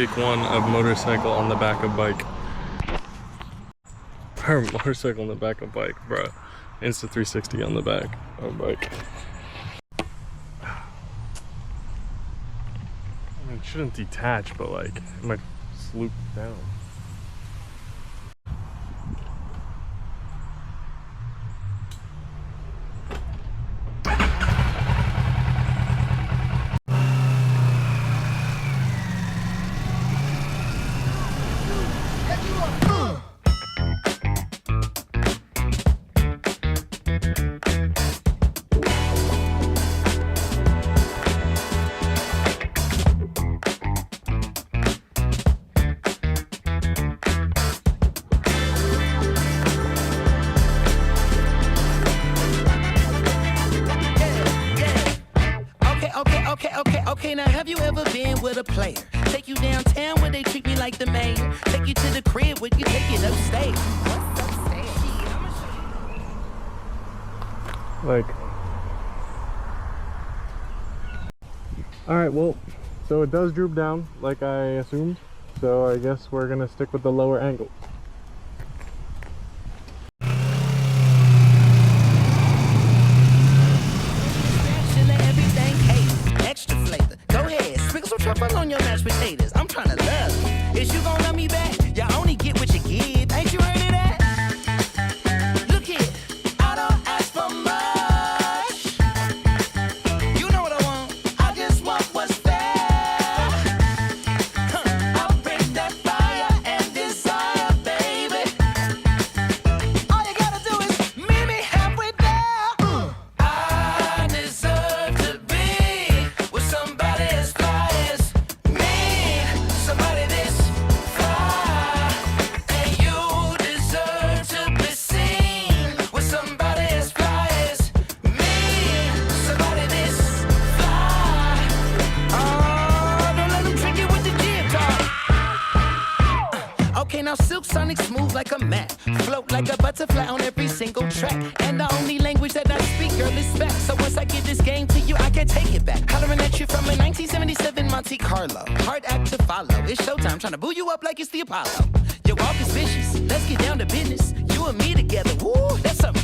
take one of motorcycle on the back of bike. Or motorcycle on the back of bike, bro. Insta 360 on the back of bike. I mean, it shouldn't detach, but like, it might sloop down. Okay, now have you ever been with a player? Take you downtown where they treat me like the mayor. Take you to the crib where you take it upstairs. What's upstairs? Like, alright, well, so it does droop down like I assumed, so I guess we're gonna stick with the lower angle. Truffle on your mashed potatoes. I'm trying to love you. Is you gonna love me back? You only get what you give. Ain't you heard of that? Look here, I don't ask for much. You know what I want. I just want what's fair. I'll bring that fire and desire, baby. All you gotta do is meet me halfway there. I deserve to be with somebody as fly. Now Silk Sonic smooth like a mat, float like a butterfly on every single track. And the only language that I speak, girl, is back. So once I give this game to you, I can't take it back. Hollering at you from a 1977 Monte Carlo. Hard act to follow. It's showtime, trying to boo you up like it's the Apollo. Your walk is vicious. Let's get down to business. You and me together. Woo, that's something